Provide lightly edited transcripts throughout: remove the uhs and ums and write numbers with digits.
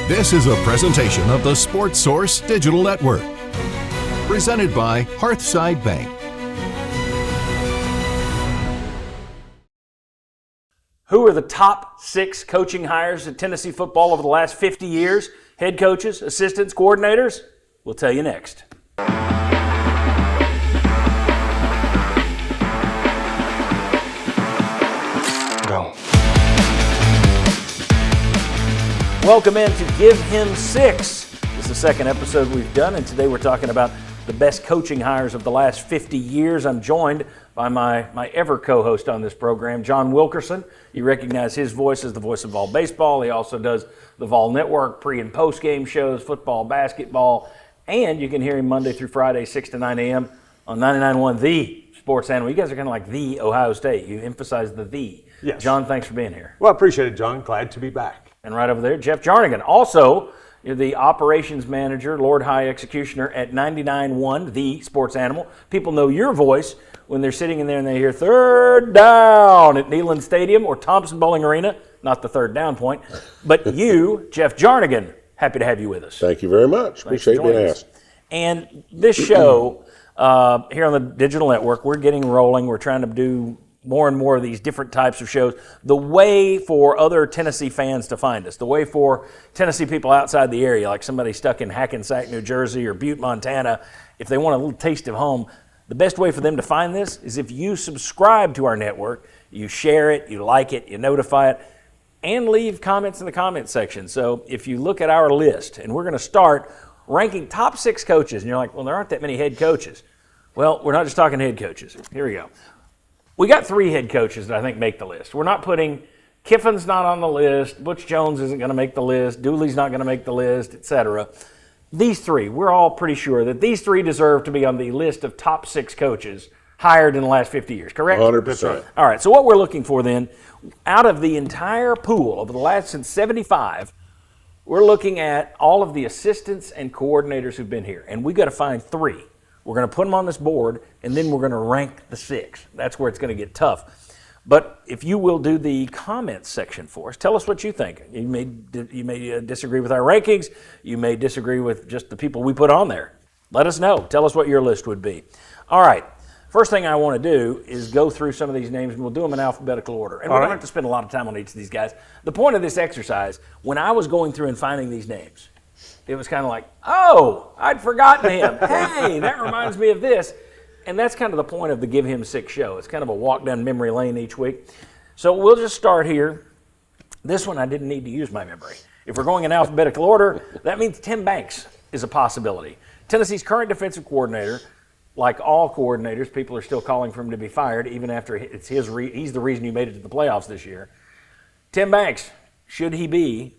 This is a presentation of the Sports Source Digital Network. Presented by Hearthside Bank. Who are the top 6 coaching hires at Tennessee football over the last 50 years? Head coaches, assistants, coordinators? We'll tell you next. Go. Welcome in to Give Him 6. This is the second episode we've done, and today we're talking about the best coaching hires of the last 50 years. I'm joined by my ever co-host on this program, John Wilkerson. You recognize his voice as the voice of Vol Baseball. He also does the Vol Network pre- and post-game shows, football, basketball, and you can hear him Monday through Friday, 6 to 9 a.m. on 99.1 The Sports Animal. You guys are kind of like the Ohio State. You emphasize the "the." Yes. John, thanks for being here. Well, I appreciate it, John. Glad to be back. And right over there, Jeff Jarnigan. Also, you're the operations manager, Lord High Executioner at 99.1 The Sports Animal. People know your voice when they're sitting in there and they hear third down at Neyland Stadium or Thompson Bowling Arena. Not the third down point, but you, Jeff Jarnigan, happy to have you with us. Thank you very much. Appreciate being asked. And this show here on the digital network, we're getting rolling. We're trying to do more and more of these different types of shows. The way for other Tennessee fans to find us, the way for Tennessee people outside the area, like somebody stuck in Hackensack, New Jersey, or Butte, Montana, if they want a little taste of home, the best way for them to find this is if you subscribe to our network, you share it, you like it, you notify it, and leave comments in the comment section. So if you look at our list, and we're going to start ranking top 6 coaches, and you're like, well, there aren't that many head coaches. Well, we're not just talking head coaches. Here we go. We got 3 head coaches that I think make the list. We're not putting, Kiffin's not on the list, Butch Jones isn't going to make the list, Dooley's not going to make the list, etc. These 3, we're all pretty sure that these 3 deserve to be on the list of top 6 coaches hired in the last 50 years, correct? 100%. All right, so what we're looking for then, out of the entire pool over the last, since 75, we're looking at all of the assistants and coordinators who've been here, and we got to find 3. We're going to put them on this board, and then we're going to rank the 6. That's where it's going to get tough. But if you will do the comments section for us, tell us what you think. You may disagree with our rankings. You may disagree with just the people we put on there. Let us know. Tell us what your list would be. All right. First thing I want to do is go through some of these names, and we'll do them in alphabetical order. And we don't have to spend a lot of time on each of these guys. The point of this exercise, when I was going through and finding these names, it was kind of like, oh, I'd forgotten him. Hey, that reminds me of this. And that's kind of the point of the Give Him 6 show. It's kind of a walk down memory lane each week. So we'll just start here. This one I didn't need to use my memory. If we're going in alphabetical order, that means Tim Banks is a possibility. Tennessee's current defensive coordinator, like all coordinators, people are still calling for him to be fired, even after it's he's the reason you made it to the playoffs this year. Tim Banks, should he be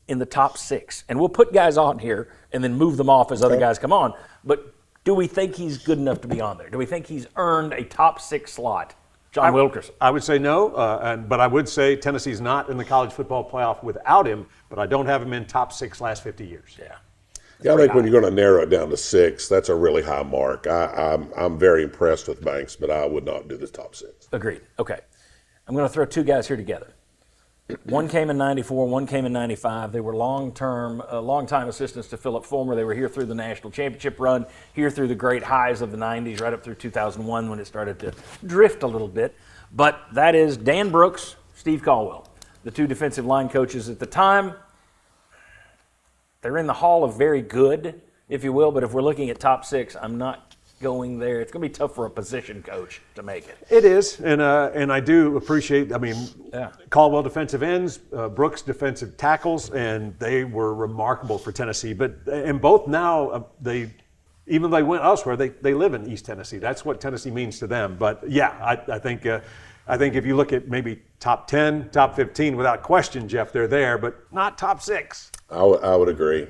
in the top 6? And we'll put guys on here and then move them off as other guys come on. But do we think he's good enough to be on there? Do we think he's earned a top 6 slot? John Wilkerson. I would say no, but I would say Tennessee's not in the college football playoff without him, but I don't have him in top 6 last 50 years. Yeah, I think when you're going to narrow it down to 6, that's a really high mark. I'm very impressed with Banks, but I would not do the top 6. Agreed. Okay. I'm going to throw 2 guys here together. One came in 94, one came in 95. They were long-time assistants to Phillip Fulmer. They were here through the national championship run, here through the great highs of the 90s, right up through 2001 when it started to drift a little bit. But that is Dan Brooks, Steve Caldwell, the 2 defensive line coaches at the time. They're in the hall of very good, if you will, but if we're looking at top 6, I'm not going there. It's going to be tough for a position coach to make it. It is, and I do appreciate, Caldwell defensive ends, Brooks defensive tackles, and they were remarkable for Tennessee. But and both now, even though they went elsewhere, they live in East Tennessee. That's what Tennessee means to them. But yeah, I think if you look at maybe top 10, top 15, without question, Jeff, they're there, but not top 6. I would agree.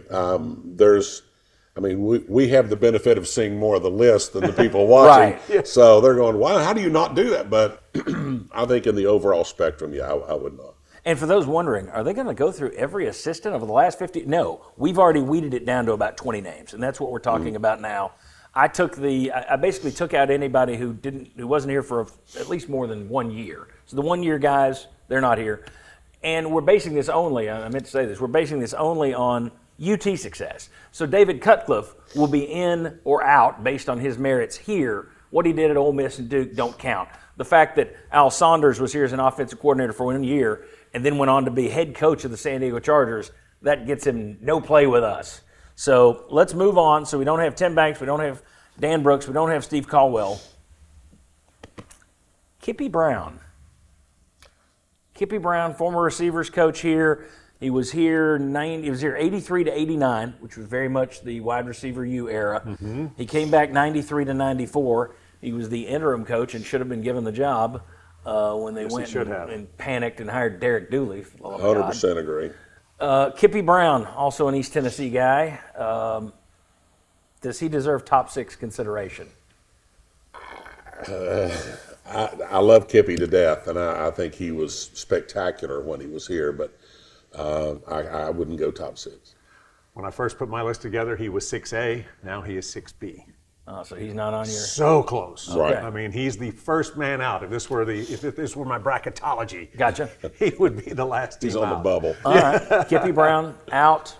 We have the benefit of seeing more of the list than the people watching. Right. Yeah. So they're going, wow, how do you not do that? But I think in the overall spectrum, I would not. And for those wondering, are they going to go through every assistant over the last 50? No, we've already weeded it down to about 20 names, and that's what we're talking about now. I basically took out anybody who wasn't here for at least more than 1 year. So the 1 year guys, they're not here. And we're basing this only, I meant to say this, we're basing this only on UT success. So David Cutcliffe will be in or out based on his merits here. What he did at Ole Miss and Duke don't count. The fact that Al Saunders was here as an offensive coordinator for 1 year and then went on to be head coach of the San Diego Chargers, that gets him no play with us. So let's move on. So we don't have Tim Banks, we don't have Dan Brooks, we don't have Steve Caldwell. Kippy Brown. Kippy Brown, former receivers coach here. He was here 83 to 89, which was very much the wide receiver U era. Mm-hmm. He came back 93 to 94. He was the interim coach and should have been given the job when they went and panicked and hired Derek Dooley. 100% agree. Kippy Brown, also an East Tennessee guy. Does he deserve top 6 consideration? I love Kippy to death, and I think he was spectacular when he was here, but I wouldn't go top 6. When I first put my list together, he was 6A. Now he is 6B. Oh, so he's not on your... So close. Right. I mean, he's the first man out. If this were my bracketology, gotcha, he would be the last team He's on out. the bubble. All right, Kippy Brown out.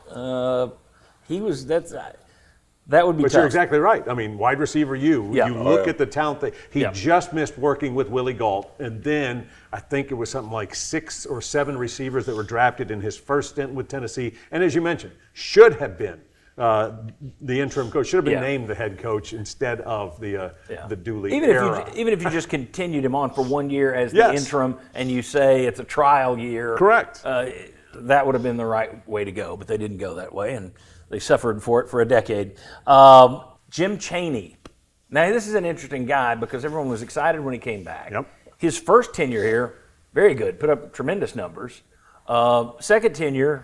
That would be But tough. you're exactly right. I mean, wide receiver you look at the talent that he just missed working with Willie Gault, and then I think it was something like 6 or 7 receivers that were drafted in his first stint with Tennessee, and as you mentioned, should have been the interim coach, should have been named the head coach instead of the Dooley era. Even if you just continued him on for 1 year as the interim, and you say it's a trial year, correct? That would have been the right way to go, but they didn't go that way, and they suffered for it for a decade. Jim Chaney. Now, this is an interesting guy because everyone was excited when he came back. Yep. His first tenure here, very good, put up tremendous numbers. Second tenure,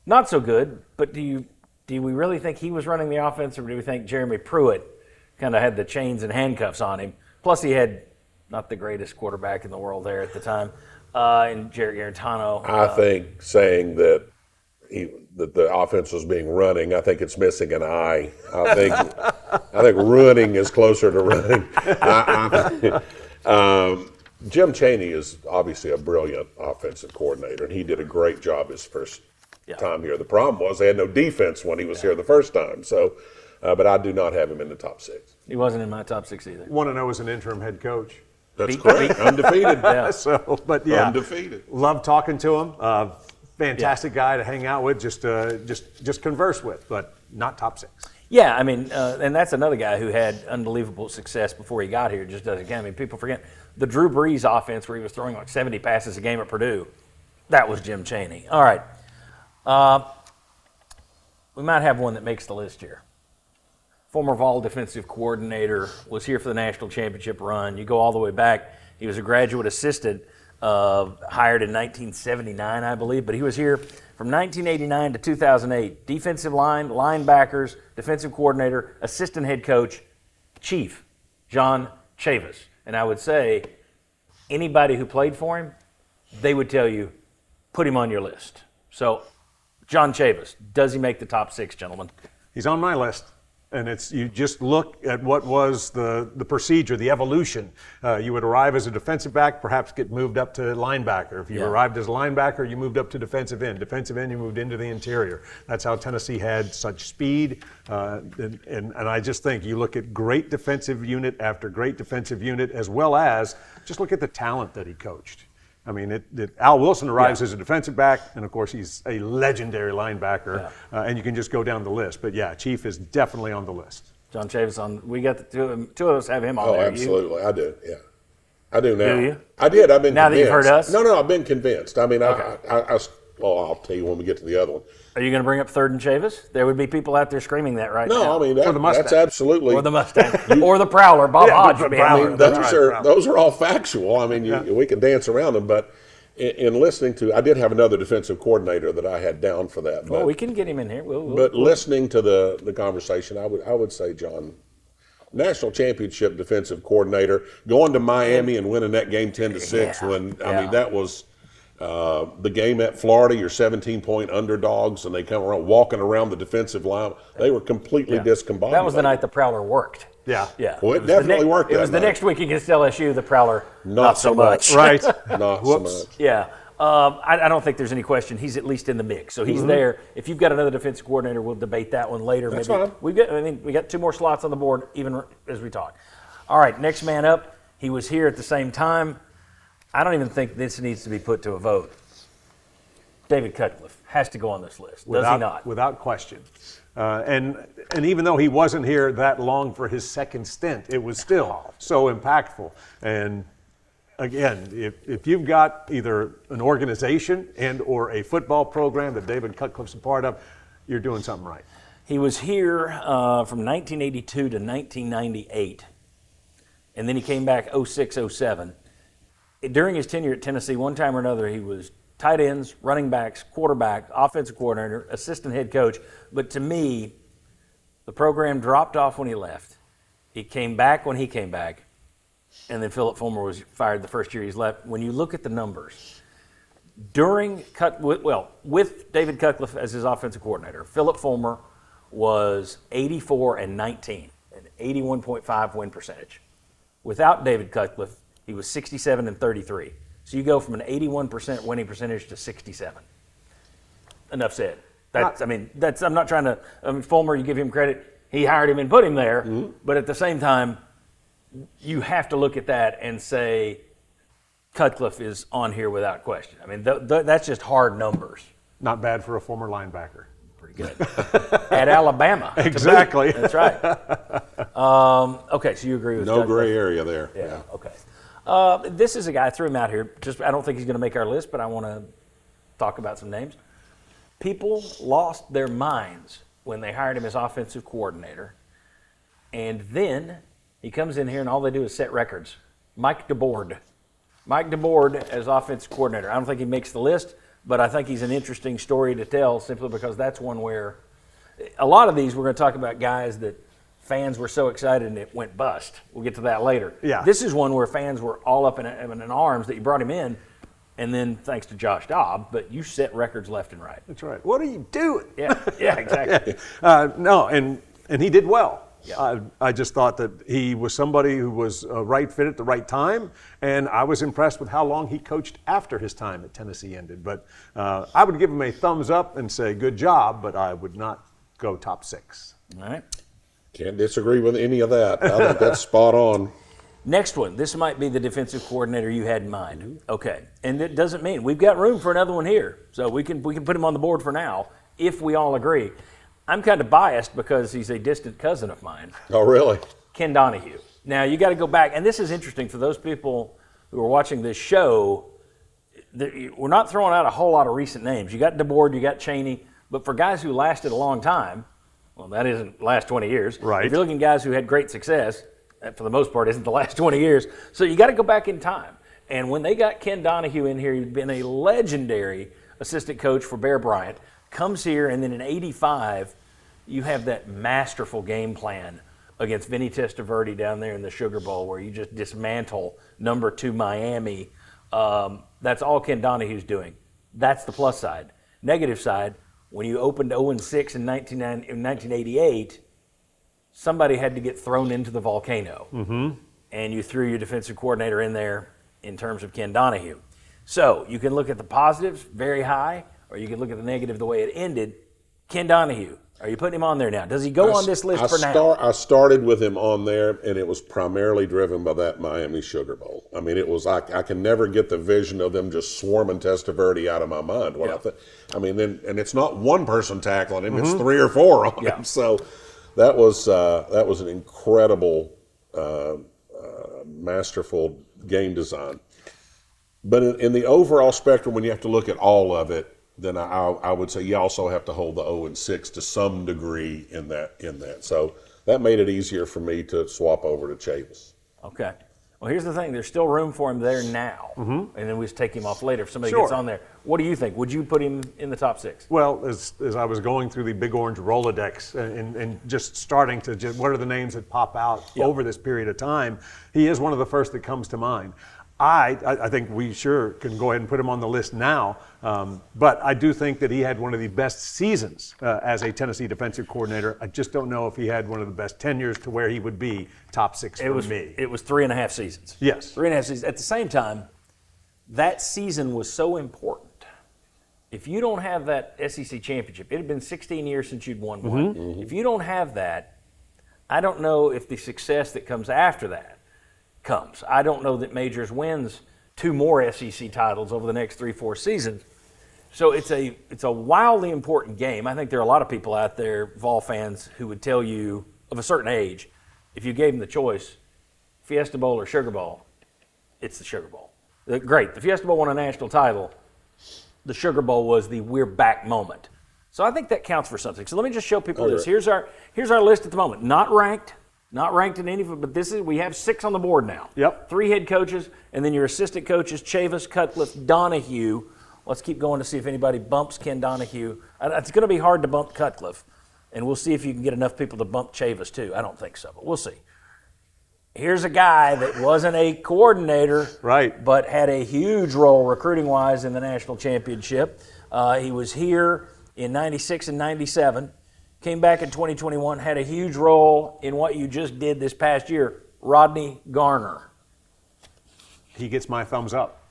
not so good, but do we really think he was running the offense, or do we think Jeremy Pruitt kind of had the chains and handcuffs on him? Plus, he had not the greatest quarterback in the world there at the time, and Jarrett Garantano. I think saying that the offense was being running, I think it's missing an I. I think running is closer to running. Jim Chaney is obviously a brilliant offensive coordinator, and he did a great job his first time here. The problem was they had no defense when he was here the first time. So, but I do not have him in the top 6. He wasn't in my top 6 either. 1-0 as an interim head coach. That's correct. Undefeated. Undefeated. Love talking to him. Fantastic guy to hang out with, just converse with, but not top 6. Yeah, I mean, and that's another guy who had unbelievable success before he got here. Just doesn't count. I mean, people forget the Drew Brees offense where he was throwing like 70 passes a game at Purdue. That was Jim Chaney. All right. We might have one that makes the list here. Former Vol defensive coordinator, was here for the national championship run. You go all the way back. He was a graduate assistant, hired in 1979, I believe, but he was here from 1989 to 2008. Defensive line, linebackers, defensive coordinator, assistant head coach, Chief John Chavis. And I would say anybody who played for him, they would tell you, put him on your list. So, John Chavis, does he make the top 6, gentlemen? He's on my list. And you just look at what was the procedure, the evolution. You would arrive as a defensive back, perhaps get moved up to linebacker. If you arrived as a linebacker, you moved up to defensive end. Defensive end, you moved into the interior. That's how Tennessee had such speed. And I just think you look at great defensive unit after great defensive unit, as well as just look at the talent that he coached. I mean, Al Wilson arrives as a defensive back, and of course he's a legendary linebacker, and you can just go down the list. But yeah, Chief is definitely on the list. Us we got the two of us have him on there. Oh, absolutely, I do. Yeah, I do now. Do you? I did. I've been now convinced. That you've heard us. No, I've been convinced. I mean, I'll tell you when we get to the other one. Are you going to bring up third and Chavis? There would be people out there screaming that right now. No, I mean that's absolutely. Or the Mustang, or the Prowler. Bob Hodge would be out there. Those are all factual. I mean, we can dance around them, but in listening to, I did have another defensive coordinator that I had down for that. Well, we can get him in here. Listening to the conversation, I would say John, national championship defensive coordinator, going to Miami and winning that game 10-6. I mean that was. The game at Florida, you're 17-point underdogs, and they come around walking around the defensive line. They were completely discombobulated. That was the night the Prowler worked. Yeah. Well, it definitely worked. It was the next week against LSU. The Prowler, not so much. Right. Not so much. Yeah. I don't think there's any question. He's at least in the mix, so he's there. If you've got another defensive coordinator, we'll debate that one later. That's maybe. fine. We got 2 more slots on the board, even as we talk. All right, next man up. He was here at the same time. I don't even think this needs to be put to a vote. David Cutcliffe has to go on this list, does he not? Without question. And even though he wasn't here that long for his second stint, it was still so impactful. And again, if you've got either an organization and or a football program that David Cutcliffe's a part of, you're doing something right. He was here from 1982 to 1998, and then he came back 06, 07. During his tenure at Tennessee, one time or another, he was tight ends, running backs, quarterback, offensive coordinator, assistant head coach. But to me, the program dropped off when he left. He came back when he came back. And then Phillip Fulmer was fired the first year he's left. When you look at the numbers, with David Cutcliffe as his offensive coordinator, Phillip Fulmer was 84-19, an 81.5 win percentage. Without David Cutcliffe, he was 67-33. So you go from an 81% winning percentage to 67. Enough said. I'm not trying to. Fulmer, you give him credit. He hired him and put him there. Mm-hmm. But at the same time, you have to look at that and say Cutcliffe is on here without question. I mean, that's just hard numbers. Not bad for a former linebacker. Pretty good. At Alabama. Exactly. That's right. Okay, so you agree with no Cutcliffe? gray area there. Yeah. Okay. This is a guy, I threw him out here. I don't think he's going to make our list, but I want to talk about some names. People lost their minds when they hired him as offensive coordinator, and then he comes in here and all they do is set records. Mike DeBoard. Mike DeBoard as offensive coordinator. I don't think he makes the list, but I think he's an interesting story to tell simply because that's one where a lot of these we're going to talk about guys that fans were so excited and it went bust. We'll get to that later. Yeah. This is one where fans were all up in arms that you brought him in, and then thanks to Josh Dobbs, but you set records left and right. That's right. What are you doing? Yeah, exactly. And he did well. Yeah. I just thought that he was somebody who was a right fit at the right time, and I was impressed with how long he coached after his time at Tennessee ended. But I would give him a thumbs up and say good job, but I would not go top 6. All right. Can't disagree with any of that. I think that's spot on. Next one. This might be the defensive coordinator you had in mind. Okay. And it doesn't mean we've got room for another one here. So we can put him on the board for now if we all agree. I'm kind of biased because he's a distant cousin of mine. Oh, really? Ken Donahue. Now, you got to go back, and this is interesting for those people who are watching this show. We're not throwing out a whole lot of recent names. You got DeBoard, you got Chaney, but for guys who lasted a long time, well, that isn't the last 20 years. Right. If you're looking at guys who had great success, that for the most part isn't the last 20 years. So you got to go back in time. And when they got Ken Donahue in here, he'd been a legendary assistant coach for Bear Bryant, comes here, and then in 85, you have that masterful game plan against Vinny Testaverde down there in the Sugar Bowl where you just dismantle number 2 Miami. That's all Ken Donahue's doing. That's the plus side. Negative side, when you opened 0-6 in 1988, somebody had to get thrown into the volcano. Mm-hmm. And you threw your defensive coordinator in there in terms of Ken Donahue. So you can look at the positives very high, or you can look at the negative the way it ended. Ken Donahue. Are you putting him on there now? Does he go on this list for now? I started with him on there, and it was primarily driven by that Miami Sugar Bowl. I mean, it was I can never get the vision of them just swarming Testaverde out of my mind. And it's not one person tackling him; it's 3 or 4 on him. So that was an incredible, masterful game design. But in the overall spectrum, when you have to look at all of it, then I would say you also have to hold the 0-6 to some degree in that. So that made it easier for me to swap over to Chavis. Okay. Well, here's the thing. There's still room for him there now. Mm-hmm. And then we just take him off later if somebody gets on there. What do you think? Would you put him in the top 6? Well, as I was going through the Big Orange Rolodex and just starting to what are the names that pop out over this period of time, he is one of the first that comes to mind. I think we sure can go ahead and put him on the list now, but I do think that he had one of the best seasons as a Tennessee defensive coordinator. I just don't know if he had one of the best tenures to where he would be top 6 for me. It was 3.5 seasons. Yes. 3.5 seasons. At the same time, that season was so important. If you don't have that SEC championship, it had been 16 years since you'd won one. Mm-hmm. If you don't have that, I don't know if the success that comes after that comes. I don't know that Majors wins 2 more SEC titles over the next 3-4 seasons. So it's a wildly important game. I think there are a lot of people out there, Vol fans, who would tell you of a certain age, if you gave them the choice, Fiesta Bowl or Sugar Bowl, it's the Sugar Bowl. Great, the Fiesta Bowl won a national title. The Sugar Bowl was the we're back moment. So I think that counts for something. So let me just show people this. Here's our list at the moment. Not ranked in any of it, but we have 6 on the board now. Yep. 3 head coaches, and then your assistant coaches, Chavis, Cutcliffe, Donahue. Let's keep going to see if anybody bumps Ken Donahue. It's going to be hard to bump Cutcliffe, and we'll see if you can get enough people to bump Chavis too. I don't think so, but we'll see. Here's a guy that wasn't a coordinator, right, but had a huge role recruiting-wise in the national championship. He was here in 96 and 97, came back in 2021, had a huge role in what you just did this past year, Rodney Garner. He gets my thumbs up.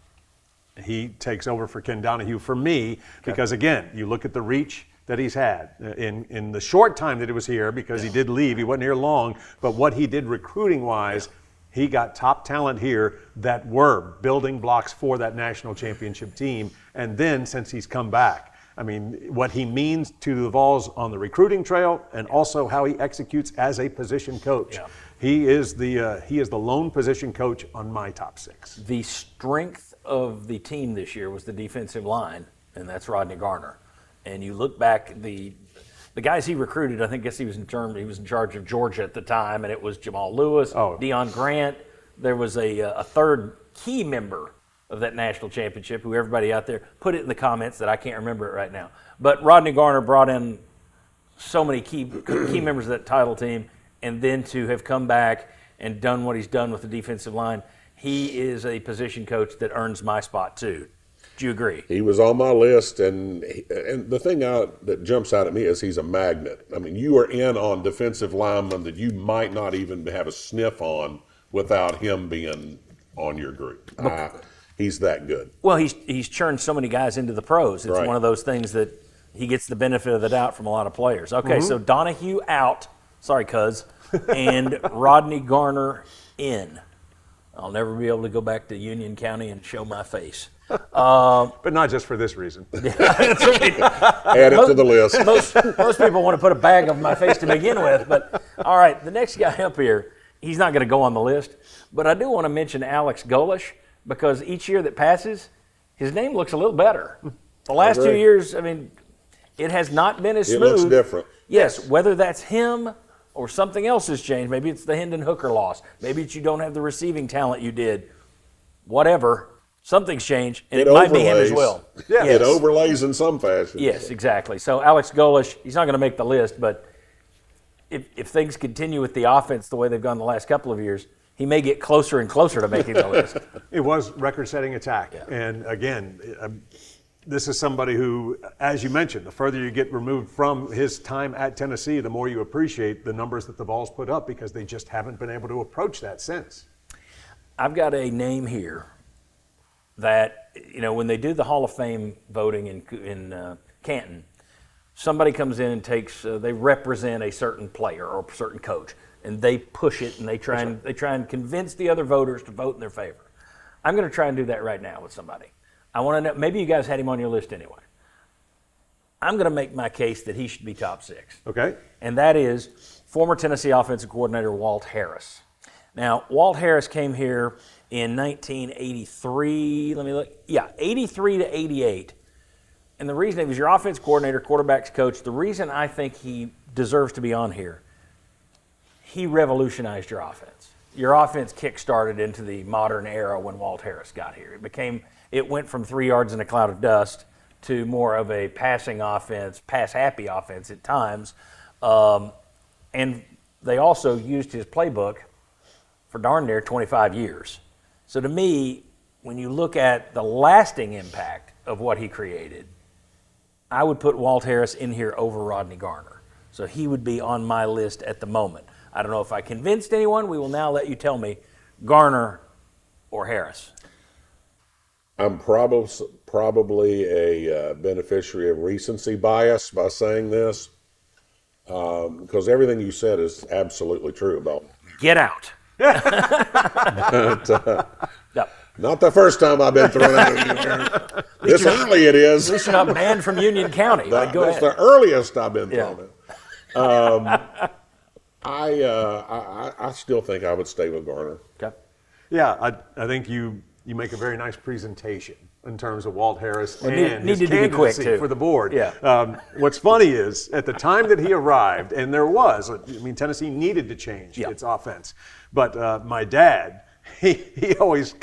He takes over for Ken Donahue for me because, again, you look at the reach that he's had in the short time that he was here, because he did leave. He wasn't here long, but what he did recruiting-wise, he got top talent here that were building blocks for that national championship team. And then since he's come back, I mean, what he means to the Vols on the recruiting trail and also how he executes as a position coach. Yeah. He is the lone position coach on my top 6. The strength of the team this year was the defensive line, and that's Rodney Garner. And you look back, the guys he recruited, I think he was in charge of Georgia at the time, and it was Jamal Lewis, Deion Grant. There was a third key member of that national championship, who everybody out there, put it in the comments that I can't remember it right now. But Rodney Garner brought in so many key members of that title team, and then to have come back and done what he's done with the defensive line, he is a position coach that earns my spot too. Do you agree? He was on my list, and the thing that jumps out at me is he's a magnet. I mean, you are in on defensive linemen that you might not even have a sniff on without him being on your group. He's that good. Well, he's churned so many guys into the pros. It's one of those things that he gets the benefit of the doubt from a lot of players. Okay, so Donahue out. Sorry, cuz. And Rodney Garner in. I'll never be able to go back to Union County and show my face. But not just for this reason. That's right. Add it to the list. Most people want to put a bag of my face to begin with. But, all right, the next guy up here, he's not going to go on the list. But I do want to mention Alex Golish, because each year that passes, his name looks a little better. The last 2 years, I mean, it has not been as smooth. It looks different. Yes, whether that's him or something else has changed. Maybe it's the Hendon Hooker loss. Maybe it's you don't have the receiving talent you did. Whatever. Something's changed, and it might be him as well. Yeah, yes. It overlays in some fashion. Yes, exactly. So Alex Golish, he's not going to make the list, but if things continue with the offense the way they've gone the last couple of years, he may get closer and closer to making the list. It was record-setting attack. Yeah. And again, this is somebody who, as you mentioned, the further you get removed from his time at Tennessee, the more you appreciate the numbers that the Vols put up, because they just haven't been able to approach that since. I've got a name here that, when they do the Hall of Fame voting in Canton, somebody comes in and they represent a certain player or a certain coach, and they push it and they try and convince the other voters to vote in their favor. I'm going to try and do that right now with somebody. I want to know, maybe you guys had him on your list anyway. I'm going to make my case that he should be top 6. Okay. And that is former Tennessee offensive coordinator Walt Harris. Now, Walt Harris came here in 1983. 83 to 88. And the reason, he was your offense coordinator, quarterbacks coach. The reason I think he deserves to be on here, he revolutionized your offense. Your offense kick-started into the modern era when Walt Harris got here. It went from 3 yards in a cloud of dust to more of a passing offense, pass-happy offense at times. And they also used his playbook for darn near 25 years. So to me, when you look at the lasting impact of what he created, I would put Walt Harris in here over Rodney Garner. So he would be on my list at the moment. I don't know if I convinced anyone. We will now let you tell me Garner or Harris. I'm probably a beneficiary of recency bias by saying this, because everything you said is absolutely true about me. Get out. But, Yep. not the first time I've been thrown out of anywhere. This early it is. At least you're not banned from Union County. But go That's ahead. the earliest I've been thrown out. I still think I would stay with Garner. Okay. Yeah, I think you make a very nice presentation in terms of Walt Harris and his needed to be quick, candidacy too. for the board. Yeah. What's funny is at the time that he arrived, and there was, Tennessee needed to change its offense, but my dad, he always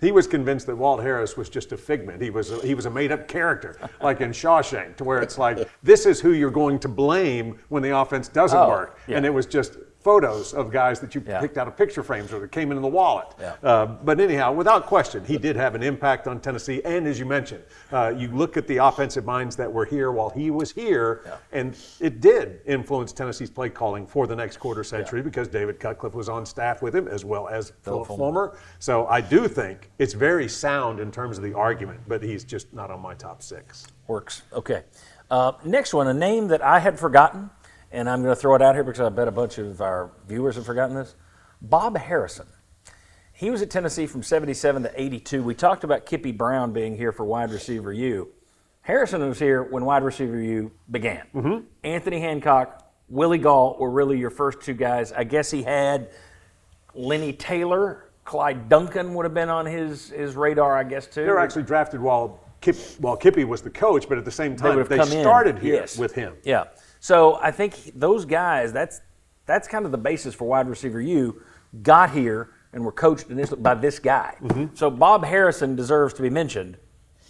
he was convinced that Walt Harris was just a figment. He was a made-up character, like in Shawshank, to where it's like, this is who you're going to blame when the offense doesn't work, and it was just photos of guys that you picked out of picture frames or that came in the wallet. But anyhow, without question, he did have an impact on Tennessee. And as you mentioned, you look at the offensive minds that were here while he was here, and it did influence Tennessee's play calling for the next quarter century because David Cutcliffe was on staff with him as well as Phillip Fulmer. So I do think it's very sound in terms of the argument, but he's just not on my top 6. Works. Okay. Next one, a name that I had forgotten, and I'm going to throw it out here because I bet a bunch of our viewers have forgotten this. Bob Harrison. He was at Tennessee from 77 to 82. We talked about Kippy Brown being here for wide receiver U. Harrison was here when wide receiver U began. Mm-hmm. Anthony Hancock, Willie Gall were really your first 2 guys. I guess he had Lenny Taylor, Clyde Duncan would have been on his radar, I guess, too. They were actually drafted while Kippy was the coach, but at the same time, they started here with him. Yeah. So I think those guys, that's kind of the basis for wide receiver U, got here and were coached initially by this guy. Mm-hmm. So Bob Harrison deserves to be mentioned,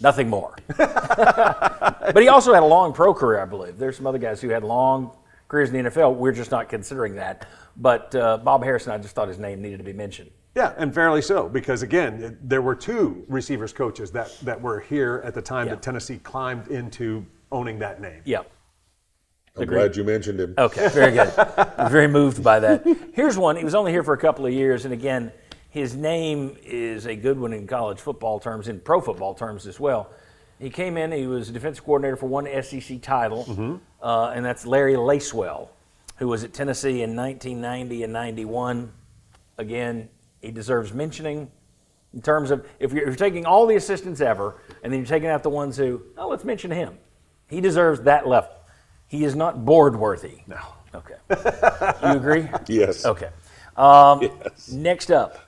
nothing more. But he also had a long pro career, I believe. There's some other guys who had long careers in the NFL. We're just not considering that. But Bob Harrison, I just thought his name needed to be mentioned. Yeah, and fairly so, because again, there were 2 receivers coaches that were here at the time that Tennessee climbed into owning that name. Yeah. I'm glad you mentioned him. Okay, very good. I'm very moved by that. Here's one. He was only here for a couple of years, and again, his name is a good one in college football terms, in pro football terms as well. He came in, he was defensive coordinator for one SEC title, and that's Larry Lacewell, who was at Tennessee in 1990 and 91. Again, he deserves mentioning in terms of, if you're taking all the assistants ever, and then you're taking out the ones who, let's mention him. He deserves that level. He is not board worthy. No. Okay. You agree? Yes. Okay. Next up,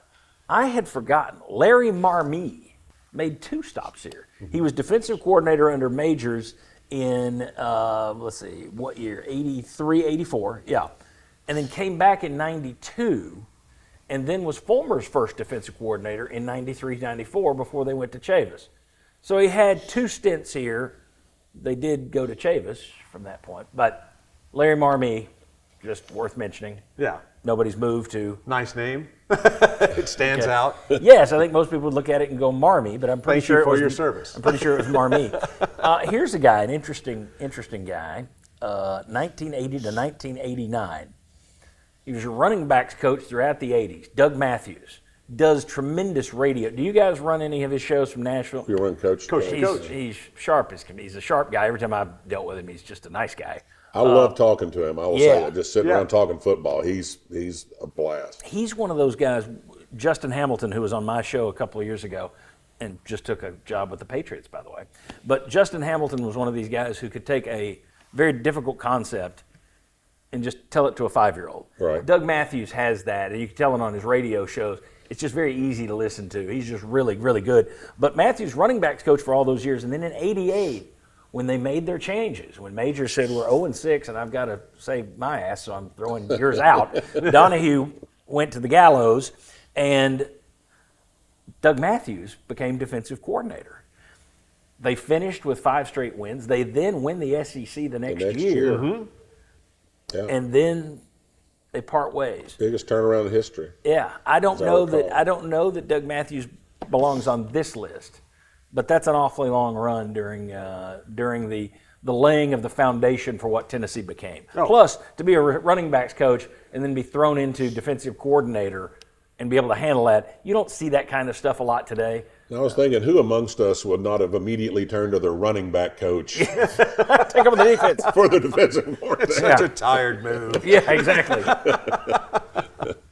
I had forgotten. Larry Marmee made 2 stops here. He was defensive coordinator under Majors in, let's see, what year? 83, 84. Yeah. And then came back in 92 and then was Fulmer's first defensive coordinator in 93, 94 before they went to Chavis. So he had 2 stints here. They did go to Chavis from that point. But Larry Marmee, just worth mentioning. Yeah. Nobody's moved to. Nice name. It stands out. Yes, I think most people would look at it and go Marmee, but I'm pretty sure Thank you for your service. I'm pretty sure it was Marmee. Here's a guy, an interesting guy. 1980 to 1989. He was a running backs coach throughout the 80s. Doug Matthews does tremendous radio. Do you guys run any of his shows from Nashville? You run Coach. He's sharp as can be. He's a sharp guy. Every time I've dealt with him, he's just a nice guy. I love talking to him. I will say that. Just sitting around talking football. He's a blast. He's one of those guys, Justin Hamilton, who was on my show a couple of years ago and just took a job with the Patriots, by the way. But Justin Hamilton was one of these guys who could take a very difficult concept and just tell it to a 5-year-old. Right. Doug Matthews has that, and you can tell it on his radio shows. It's just very easy to listen to. He's just really, really good. But Matthews, running backs coach for all those years, and then in 88, when they made their changes, when Major said we're 0-6 and I've got to save my ass, so I'm throwing yours out, Donahue went to the gallows, and Doug Matthews became defensive coordinator. They finished with 5 straight wins. They then win the SEC the next year. Mm-hmm. Yeah. And then they part ways. Biggest turnaround in history. Yeah, I don't know that Doug Matthews belongs on this list, but that's an awfully long run during the laying of the foundation for what Tennessee became. Oh. Plus, to be a running backs coach and then be thrown into defensive coordinator and be able to handle that, you don't see that kind of stuff a lot today. I was thinking, who amongst us would not have immediately turned to their running back coach Take over the defense. for the defensive coordinator? Such a tired move. Yeah, exactly.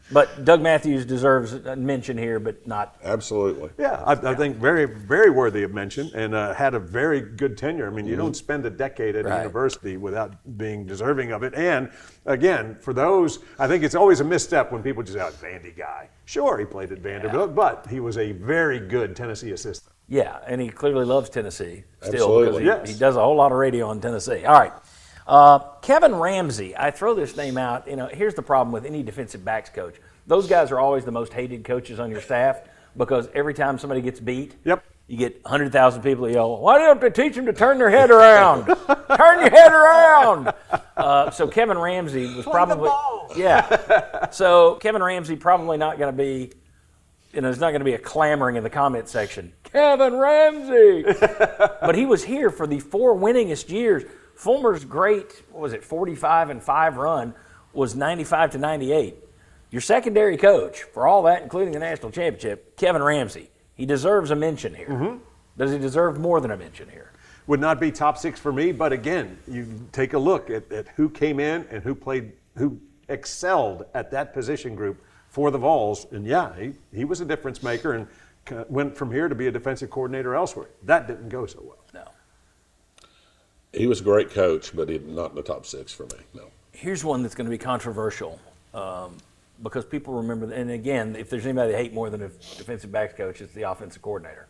But Doug Matthews deserves a mention here, but not. Absolutely. Yeah, I think very, very worthy of mention, and had a very good tenure. I mean, you don't spend a decade at a university without being deserving of it. And again, for those, I think it's always a misstep when people just say, Vandy guy. Sure, he played at Vanderbilt, but he was a very good Tennessee assistant. Yeah, and he clearly loves Tennessee still Absolutely. because he does a whole lot of radio on Tennessee. All right. Kevin Ramsey, I throw this name out. Here's the problem with any defensive backs coach. Those guys are always the most hated coaches on your staff because every time somebody gets beat, you get 100,000 people yell, why don't they teach them to turn their head around? Turn your head around. So Kevin Ramsey was probably So Kevin Ramsey probably not going to be, there's not going to be a clamoring in the comment section. Kevin Ramsey. But he was here for the 4 winningest years. Fulmer's great, 45-5 run was 95-98. Your secondary coach for all that, including the national championship, Kevin Ramsey. He deserves a mention here. Does he deserve more than a mention here? Would not be top 6 for me, but again, you take a look at who came in and who excelled at that position group for the Vols, and he was a difference maker and went from here to be a defensive coordinator elsewhere. That didn't go so well. No. He was a great coach, but not in the top 6 for me, no. Here's one that's going to be controversial because people remember, and again, if there's anybody they hate more than a defensive backs coach, it's the offensive coordinator.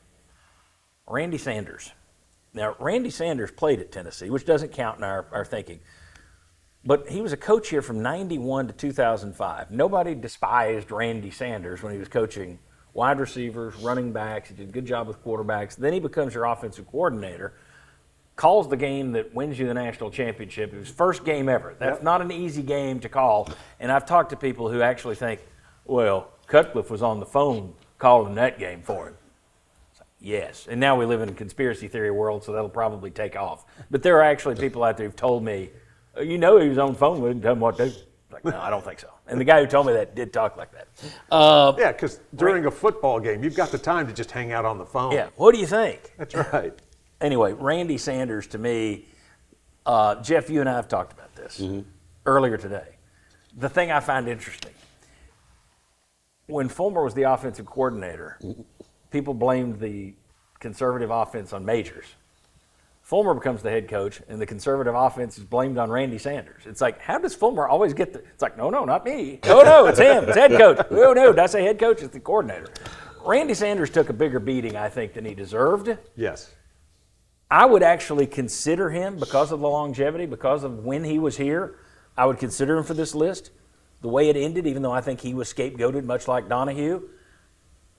Randy Sanders. Now, Randy Sanders played at Tennessee, which doesn't count in our thinking. But he was a coach here from 91 to 2005. Nobody despised Randy Sanders when he was coaching wide receivers, running backs. He did a good job with quarterbacks. Then he becomes your offensive coordinator, calls the game that wins you the national championship. It was first game ever. That's not an easy game to call. And I've talked to people who actually think, well, Cutcliffe was on the phone calling that game for him. Yes, and now we live in a conspiracy theory world, so that'll probably take off. But there are actually people out there who've told me, he was on the phone with him, tell him what to do. Like, no, I don't think so. And the guy who told me that did talk like that. Yeah, because during a football game, you've got the time to just hang out on the phone. Yeah, what do you think? That's right. Anyway, Randy Sanders to me, Jeff, you and I have talked about this earlier today. The thing I find interesting, when Fulmer was the offensive coordinator, people blamed the conservative offense on Majors. Fulmer becomes the head coach, and the conservative offense is blamed on Randy Sanders. It's like, how does Fulmer always get the – it's like, no, not me. No, it's him. It's head coach. Oh, no, did I say head coach? It's the coordinator. Randy Sanders took a bigger beating, I think, than he deserved. Yes. I would actually consider him, because of the longevity, because of when he was here, I would consider him for this list. The way it ended, even though I think he was scapegoated much like Donahue,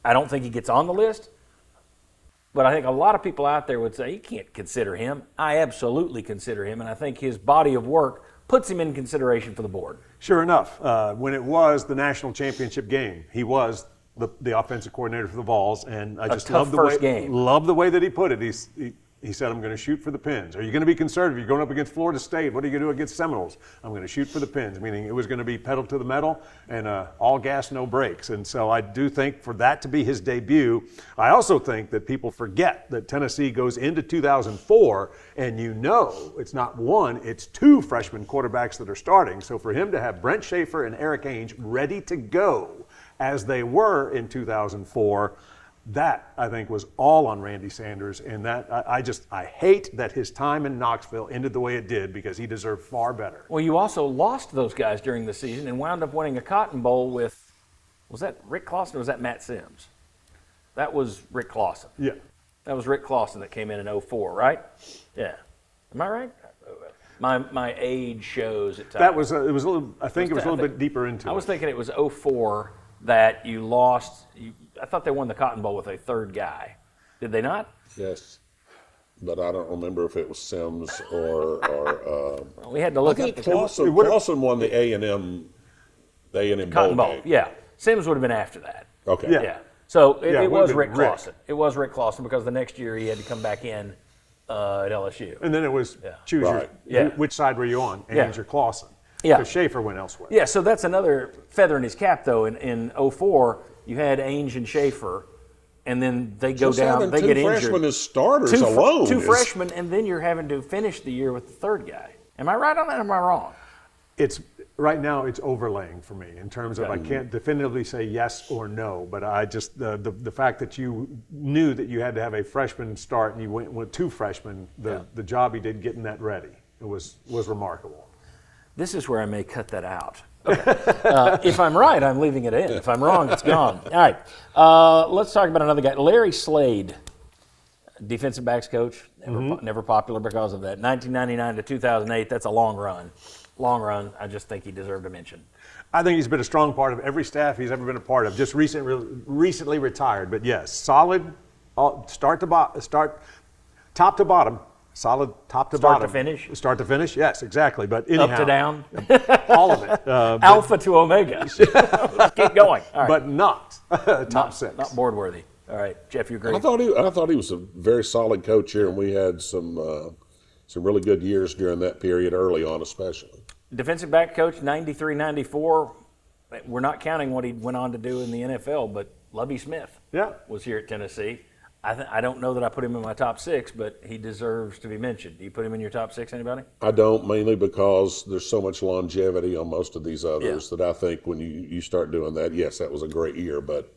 I don't think he gets on the list. But I think a lot of people out there would say, you can't consider him. I absolutely consider him, and I think his body of work puts him in consideration for the board. Sure enough, when it was the national championship game, he was the offensive coordinator for the Vols, and I just love the way that he put it. He said, I'm going to shoot for the pins. Are you going to be conservative? You're going up against Florida State. What are you going to do against Seminoles? I'm going to shoot for the pins, meaning it was going to be pedal to the metal and all gas, no brakes. And so I do think for that to be his debut, I also think that people forget that Tennessee goes into 2004, and it's not one, it's 2 freshman quarterbacks that are starting. So for him to have Brent Schaefer and Eric Ainge ready to go as they were in 2004, that, I think, was all on Randy Sanders, and that I hate that his time in Knoxville ended the way it did because he deserved far better. Well, you also lost those guys during the season and wound up winning a Cotton Bowl with, was that Rick Clausen or was that Matt Sims? That was Rick Clausen. Yeah. That was Rick Clausen that came in 2004, right? Yeah. Am I right? My age shows at times. That was, it was a little, I think it was a little bit deeper into it. I was thinking it was 2004 that you lost. I thought they won the Cotton Bowl with a third guy. Did they not? Yes, but I don't remember if it was Sims or well, we had to look I up. think Clausen won the A&M Cotton Bowl. game. Yeah, Sims would have been after that. Okay. Yeah. So it was Rick Rick. Clausen. It was Rick Clausen because the next year he had to come back in at LSU. And then it was choose which side were you on, Ainge or Clausen? Yeah. Because Schaefer went elsewhere. Yeah, so that's another feather in his cap, though. In 2004, you had Ainge and Schaefer, and then they go Just down, having they two get injured. freshmen as starters alone. Two is- freshmen, and then you're having to finish the year with the third guy. Am I right on that or am I wrong? It's right now. It's overlaying for me in terms of I can't definitively say yes or no, but I just the fact that you knew that you had to have a freshman start and you went with two freshmen, the job he did getting that ready, it was remarkable. This is where I may cut that out. Okay. If I'm right, I'm leaving it in. If I'm wrong, it's gone. All right. Let's talk about another guy, Larry Slade, defensive backs coach. Never popular because of that. 1999 to 2008. That's a long run. Long run. I just think he deserved a mention. I think he's been a strong part of every staff he's ever been a part of. Just recently retired, but yes, solid. Start top to bottom. Solid top to bottom. Start to finish? Start to finish, yes, exactly. But anyhow. Up to down? All of it. Alpha to Omega. Let's keep going. All right. But not top six. Not board worthy. All right. Jeff, you agree? I thought he was a very solid coach here, and we had some really good years during that period, early on especially. Defensive back coach, 93, 94. We're not counting what he went on to do in the NFL, but Lovie Smith was here at Tennessee. I don't know that I put him in my top six, but he deserves to be mentioned. Do you put him in your top six, anybody? I don't, mainly because there's so much longevity on most of these others that I think when you start doing that, yes, that was a great year, but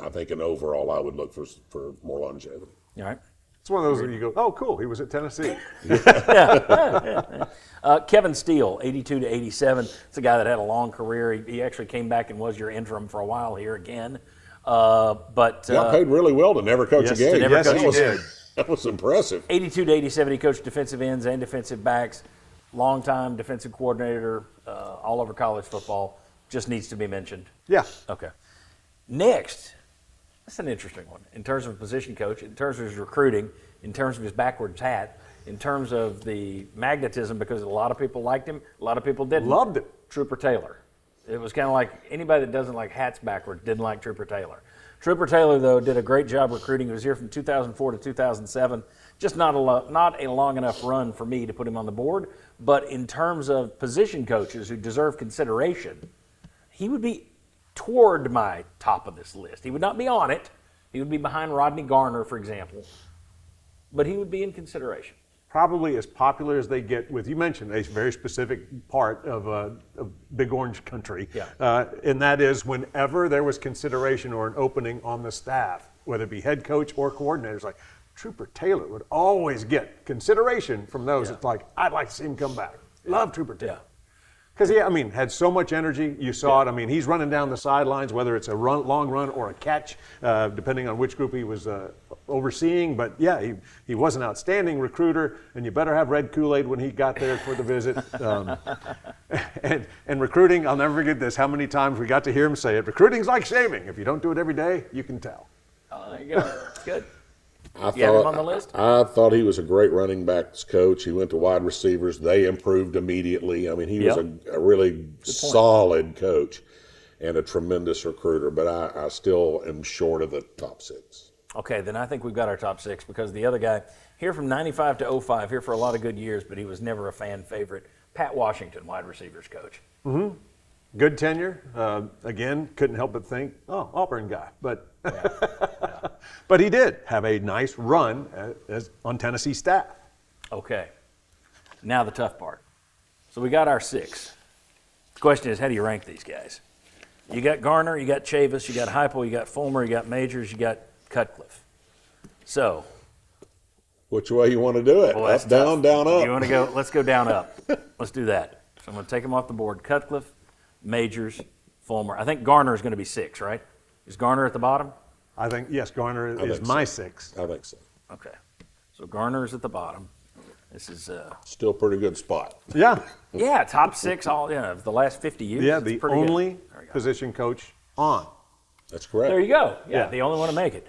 I think in overall I would look for more longevity. All right. It's one of those where you go, oh, cool, he was at Tennessee. Kevin Steele, 82 to 87. It's a guy that had a long career. He actually came back and was your interim for a while here again. Got paid really well to never coach a game. That was impressive. 82 to 87, he coached defensive ends and defensive backs. Long-time defensive coordinator all over college football. Just needs to be mentioned. Yeah. Okay. Next, that's an interesting one in terms of position coach, in terms of his recruiting, in terms of his backwards hat, in terms of the magnetism, because a lot of people liked him, a lot of people didn't. Loved him. Trooper Taylor. It was kind of like anybody that doesn't like hats backwards didn't like Trooper Taylor. Trooper Taylor, though, did a great job recruiting. He was here from 2004 to 2007. Just not a long enough run for me to put him on the board. But in terms of position coaches who deserve consideration, he would be toward my top of this list. He would not be on it. He would be behind Rodney Garner, for example. But he would be in consideration. Probably as popular as they get with, you mentioned a very specific part of Big Orange country, and that is whenever there was consideration or an opening on the staff, whether it be head coach or coordinators, like Trooper Taylor would always get consideration from those. It's like, I'd like to see him come back. Love Trooper Taylor. Because had so much energy. You saw it. I mean, he's running down the sidelines, whether it's a long run or a catch, depending on which group he was overseeing. But he was an outstanding recruiter, and you better have red Kool-Aid when he got there for the visit. And recruiting, I'll never forget this. How many times we got to hear him say it? Recruiting's like shaving. If you don't do it every day, you can tell. Oh, there you go. That's good. You have him on the list? I thought he was a great running backs coach. He went to wide receivers. They improved immediately. I mean, he was a really solid coach and a tremendous recruiter, but I still am short of the top six. Okay, then I think we've got our top six because the other guy, here from 95 to 05, here for a lot of good years, but he was never a fan favorite, Pat Washington, wide receivers coach. Mm-hmm. Good tenure. Again, couldn't help but think, Auburn guy. But but he did have a nice run on Tennessee staff. Okay. Now the tough part. So we got our six. The question is, how do you rank these guys? You got Garner, you got Chavis, you got Heupel, you got Fulmer, you got Majors, you got Cutcliffe. So. Which way you want to do it? Boy, up, down, down, up. You want to go? Let's go down, up. Let's do that. So I'm going to take them off the board. Cutcliffe, Majors, Fulmer. I think Garner is going to be six, right? Is Garner at the bottom? I think, yes, Garner is my six. I think so. Okay. So Garner is at the bottom. This is still a pretty good spot. Yeah. Yeah, top six of the last 50 years. Yeah, the only position coach on. That's correct. There you go. Yeah, the only one to make it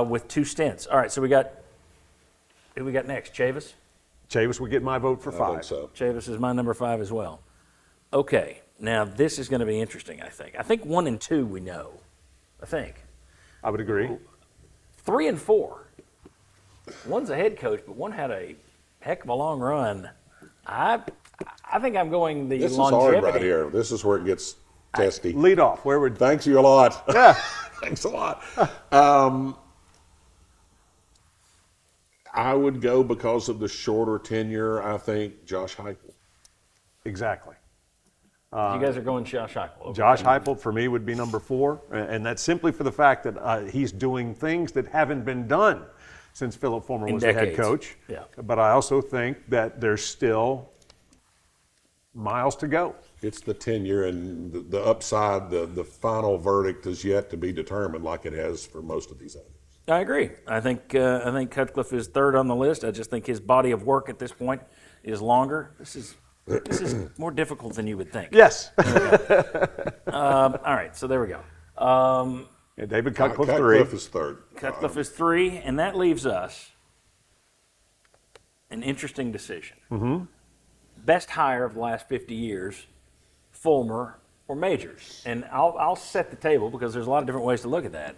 with two stints. All right, so we got who we got next? Chavis? Chavis would get my vote for 5. I think so. Chavis is my number 5 as well. Okay, now this is going to be interesting, I think. I think 1 and 2 we know. I think. I would agree. 3 and 4. One's a head coach, but one had a heck of a long run. I think I'm going the this longevity. This is hard right here. This is where it gets testy. Lead off. Thanks you a lot. Yeah. Thanks a lot. I would go because of the shorter tenure. I think Josh Heupel. Exactly. You guys are going Josh Heupel. Josh Heupel for me would be number 4, and that's simply for the fact that he's doing things that haven't been done since Phillip Fulmer was the head coach. Yeah. But I also think that there's still miles to go. It's the tenure, and the upside, the final verdict is yet to be determined, like it has for most of these others. I agree. I think Cutcliffe is third on the list. I just think his body of work at this point is longer. This is more difficult than you would think. Yes. All right, so there we go. Yeah, David Cutcliffe, Cutcliffe 3. is third. Cutcliffe is 3, and that leaves us an interesting decision. Mm-hmm. Best hire of the last 50 years, Fulmer or Majors. And I'll set the table because there's a lot of different ways to look at that.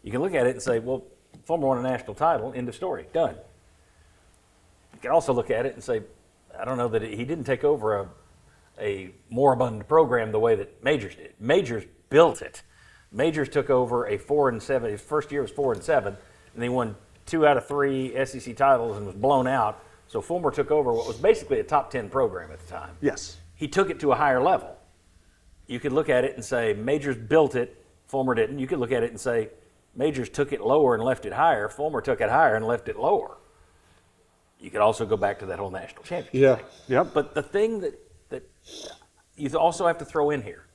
You can look at it and say, well, Fulmer won a national title, end of story, done. You can also look at it and say, I don't know that he didn't take over a moribund program the way that Majors did. Majors built it. Majors took over a 4-7. His first year was 4-7, and they won 2 out of 3 SEC titles and was blown out. So Fulmer took over what was basically a top 10 program at the time. Yes. He took it to a higher level. You could look at it and say Majors built it, Fulmer didn't. You could look at it and say Majors took it lower and left it higher. Fulmer took it higher and left it lower. You could also go back to that whole national championship thing. Yep. But the thing that you also have to throw in here,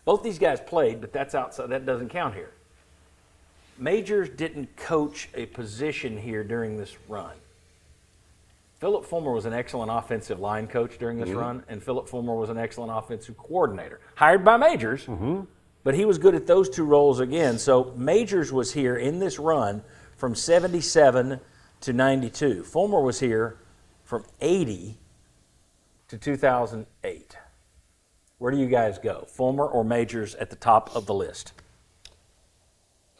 both these guys played, but that's outside. That doesn't count here. Majors didn't coach a position here during this run. Phillip Fulmer was an excellent offensive line coach during this run, and Phillip Fulmer was an excellent offensive coordinator, hired by Majors, but he was good at those 2 roles again. So Majors was here in this run from 77 to 92. Fulmer was here from 80 to 2008. Where do you guys go? Fulmer or Majors at the top of the list?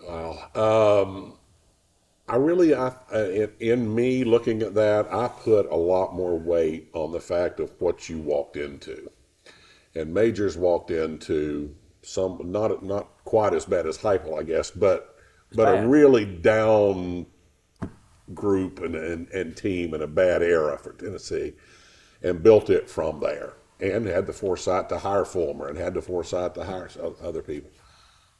Wow. In me looking at that, I put a lot more weight on the fact of what you walked into. And Majors walked into some, not quite as bad as Heupel, I guess, but a really down group and team in a bad era for Tennessee, and built it from there, and had the foresight to hire Fulmer and had the foresight to hire other people.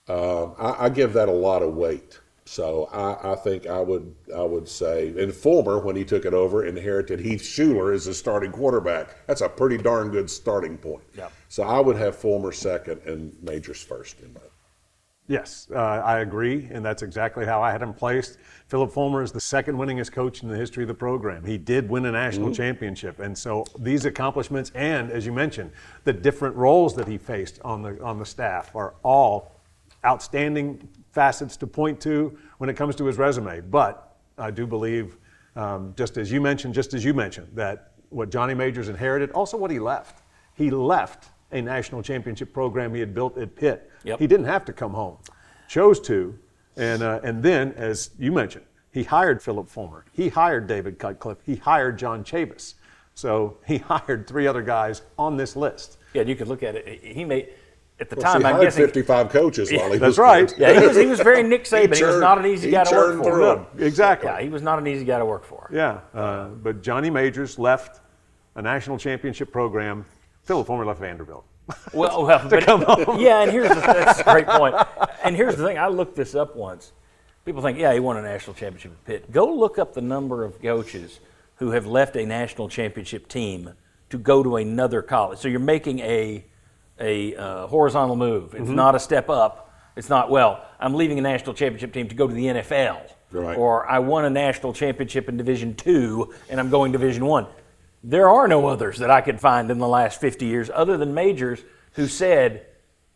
I give that a lot of weight. So I think I would say, and Fulmer, when he took it over, inherited Heath Schuler as his starting quarterback. That's a pretty darn good starting point. Yeah. So I would have Fulmer second and Majors first in my. Yes, I agree, and that's exactly how I had him placed. Phillip Fulmer is the second winningest coach in the history of the program. He did win a national championship, and so these accomplishments, and as you mentioned, the different roles that he faced on the staff are all outstanding facets to point to when it comes to his resume. But I do believe, just as you mentioned, that what Johnny Majors inherited, also what he left. He left a national championship program he had built at Pitt. Yep. He didn't have to come home, chose to, and then, as you mentioned, he hired Phillip Fulmer. He hired David Cutcliffe. He hired John Chavis. So he hired 3 other guys on this list. Yeah, you could look at it. He made, at the Well, time, he I'm hired guessing. 55 coaches while he That's was right. Yeah, he was very Nick Saban. He was not an easy guy to work churned for. through 'em. No, exactly. Yeah, he was not an easy guy to work for. Yeah, but Johnny Majors left a national championship program. Phillip Fulmer left Vanderbilt. Well, but, yeah, and that's a great point. And here's the thing: I looked this up once. People think, yeah, he won a national championship at Pitt. Go look up the number of coaches who have left a national championship team to go to another college. So you're making a horizontal move. It's not a step up. It's not, well, I'm leaving a national championship team to go to the NFL. Right. Or I won a national championship in Division II and I'm going Division I. There are no others that I could find in the last 50 years other than Majors who said,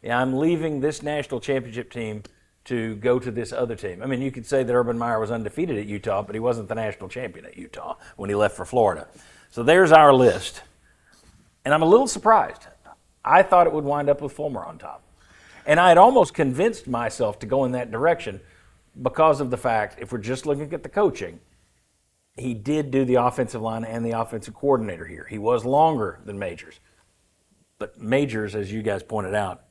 yeah, I'm leaving this national championship team to go to this other team. I mean, you could say that Urban Meyer was undefeated at Utah, but he wasn't the national champion at Utah when he left for Florida. So there's our list. And I'm a little surprised. I thought it would wind up with Fulmer on top. And I had almost convinced myself to go in that direction because of the fact, if we're just looking at the coaching, he did do the offensive line and the offensive coordinator here. He was longer than Majors. But Majors, as you guys pointed out,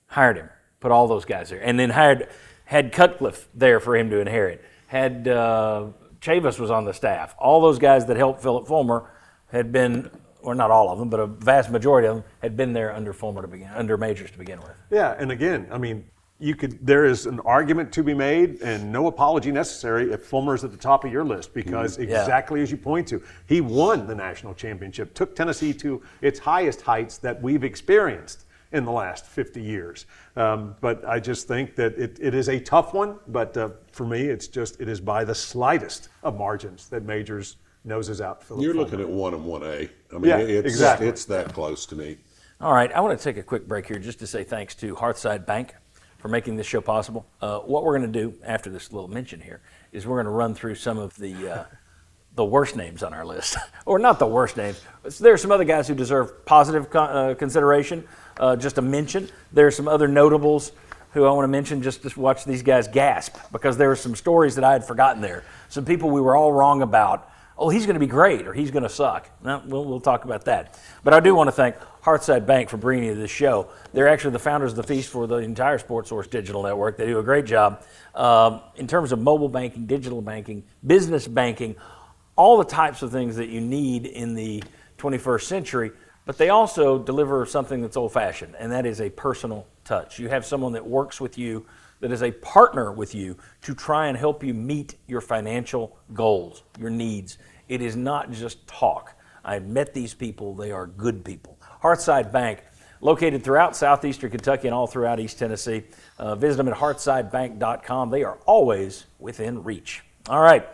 hired him, put all those guys there, and then had Cutcliffe there for him to inherit, had Chavis was on the staff. All those guys that helped Phillip Fulmer had been, or not all of them, but a vast majority of them had been there under Fulmer under Majors to begin with. Yeah, and again, I mean, there is an argument to be made, and no apology necessary if Fulmer is at the top of your list, because exactly as you point to, he won the national championship, took Tennessee to its highest heights that we've experienced in the last 50 years. But I just think that it is a tough one, but for me, it is by the slightest of margins that Majors noses out Phillip You're Fulmer. looking at 1 and 1A. I mean, exactly. It's that close to me. All right, I want to take a quick break here just to say thanks to Hearthside Bank for making this show possible. What we're going to do after this little mention here is we're going to run through some of the worst names on our list. Or not the worst names. There are some other guys who deserve positive consideration, just a mention. There are some other notables who I want to mention just to watch these guys gasp, because there were some stories that I had forgotten there. Some people we were all wrong about. Oh, he's going to be great, or he's going to suck. No, we'll talk about that. But I do want to thank Hearthside Bank for bringing you this show. They're actually the founders of the Feast for the entire Sports Source digital network. They do a great job in terms of mobile banking, digital banking, business banking, all the types of things that you need in the 21st century. But they also deliver something that's old-fashioned, and that is a personal touch. You have someone that works with you, that is a partner with you to try and help you meet your financial goals, your needs. It is not just talk. I've met these people. They are good people. Hearthside Bank, located throughout southeastern Kentucky and all throughout East Tennessee. Visit them at hearthsidebank.com. They are always within reach. All right.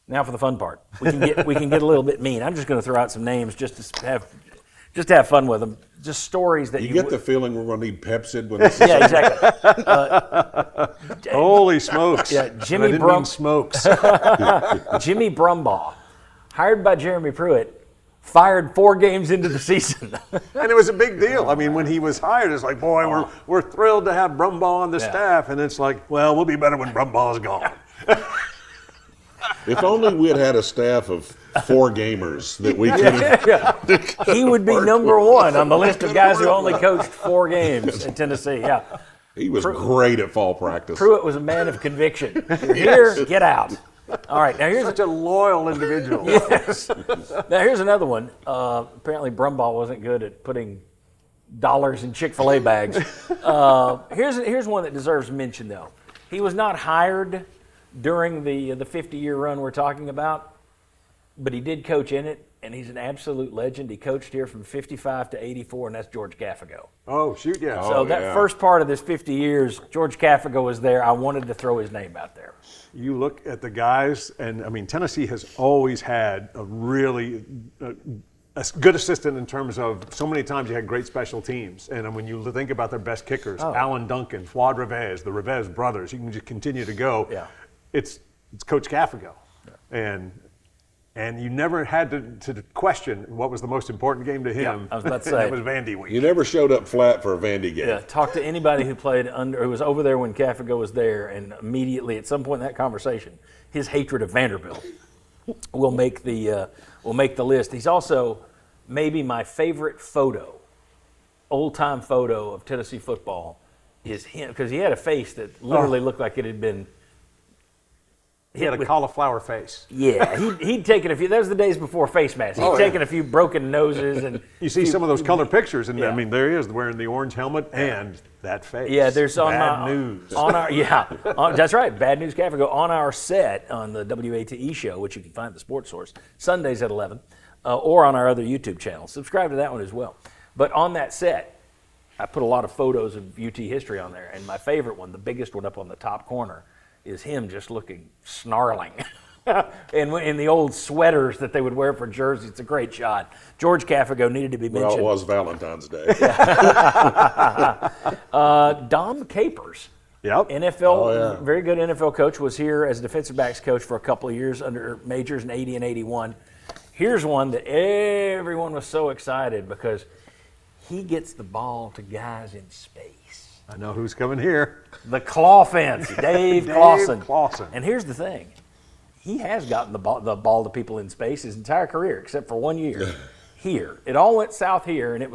Now for the fun part. We can get a little bit mean. I'm just going to throw out some names just to have fun with them. Just stories that you get the feeling we're going to need Pepsid when this is yeah, exactly. Holy smokes! Yeah, Jimmy smokes. Jimmy Brumbaugh, hired by Jeremy Pruitt, fired 4 games into the season. And it was a big deal. I mean, when he was hired, it's like, boy, we're thrilled to have Brumbaugh on the staff, and it's like, well, we'll be better when Brumbaugh's gone. If only we had had a staff of 4 gamers that we could He would be number 1 on the list of guys who only coached 4 games in Tennessee. Yeah, He was great at fall practice. Pruitt was a man of conviction. You're here, get out. All right, now here's such a loyal individual. Yes. Now here's another one. Apparently Brumbaugh wasn't good at putting dollars in Chick-fil-A bags. Here's one that deserves mention, though. He was not hired during the 50-year run we're talking about, but he did coach in it, and he's an absolute legend. He coached here from 55 to 84, and that's George Caffigo. Oh, shoot, yeah. So first part of this 50 years, George Caffigo was there. I wanted to throw his name out there. You look at the guys, and I mean, Tennessee has always had a really a good assistant in terms of so many times you had great special teams. And when you think about their best kickers, Alan Duncan, Fuad Revez, the Revez brothers, you can just continue to go. Yeah. It's Coach Caffigo. Yeah. And you never had to question what was the most important game to him. I was about to say. It was Vandy week. You never showed up flat for a Vandy game. Yeah, talk to anybody who who was over there when Caffigo was there, and immediately at some point in that conversation, his hatred of Vanderbilt will make the list. He's also maybe my favorite old-time photo of Tennessee football is him, because he had a face that literally looked like it had been. He had a cauliflower face. Yeah, he'd taken a few. That was the days before face masks. He'd taken a few broken noses, and you see some of those color pictures, and I mean, there he is wearing the orange helmet and that face. Yeah, there's bad news. That's right. Bad News Caffigo on our set on the WATE show, which you can find at the Sports Source Sundays at 11, or on our other YouTube channel. Subscribe to that one as well. But on that set, I put a lot of photos of UT history on there, and my favorite one, the biggest one up on the top corner, is him just looking snarling. in the old sweaters that they would wear for jerseys. It's a great shot. George Caffigo needed to be mentioned. Well, it was Valentine's Day. Dom Capers, yep. NFL, very good NFL coach, was here as defensive backs coach for a couple of years under Majors in 80 and 81. Here's one that everyone was so excited because he gets the ball to guys in space. I know who's coming here. The claw fence, Dave Clawson. And here's the thing. He has gotten the ball to people in space his entire career, except for 1 year here. It all went south here, and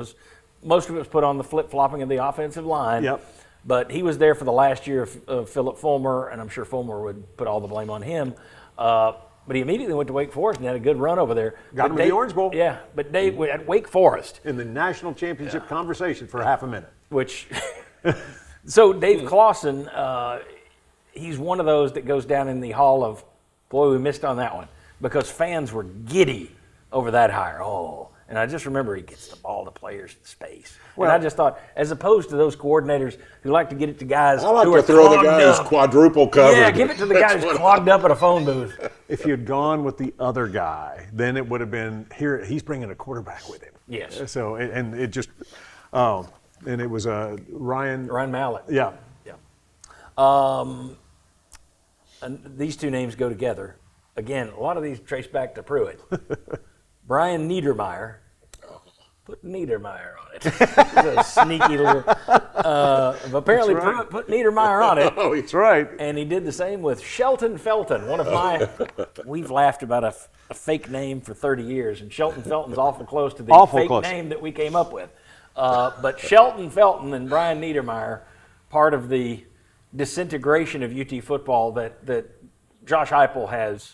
most of it was put on the flip-flopping of the offensive line. Yep. But he was there for the last year of Phillip Fulmer, and I'm sure Fulmer would put all the blame on him. But he immediately went to Wake Forest and had a good run over there. Got him in the Orange Bowl. Yeah, but Dave at Wake Forest. In the national championship conversation for half a minute. So Dave Clawson, he's one of those that goes down in the hall of, boy, we missed on that one, because fans were giddy over that hire. Oh, and I just remember he gets the ball to players in space. Well, and I just thought, as opposed to those coordinators who like to get it to guys I like who to are throw the guy who's up. quadruple covered. Yeah, give it to the guy who's clogged up at a phone booth. If you had gone with the other guy, then it would have been, here, he's bringing a quarterback with him. Yes. So, and it just, and it was Ryan Mallett. Yeah. And these two names go together. Again, a lot of these trace back to Pruitt. Brian Niedermeyer. Put Niedermeyer on it. It's a sneaky little. Apparently, That's right. Pruitt put Niedermeyer on it. Oh, that's right. And he did the same with Shelton Felton, one of my. We've laughed about a fake name for 30 years, and Shelton Felton's awful close to the fake name that we came up with. But Shelton Felton and Brian Niedermeyer, part of the disintegration of UT football that Josh Heupel has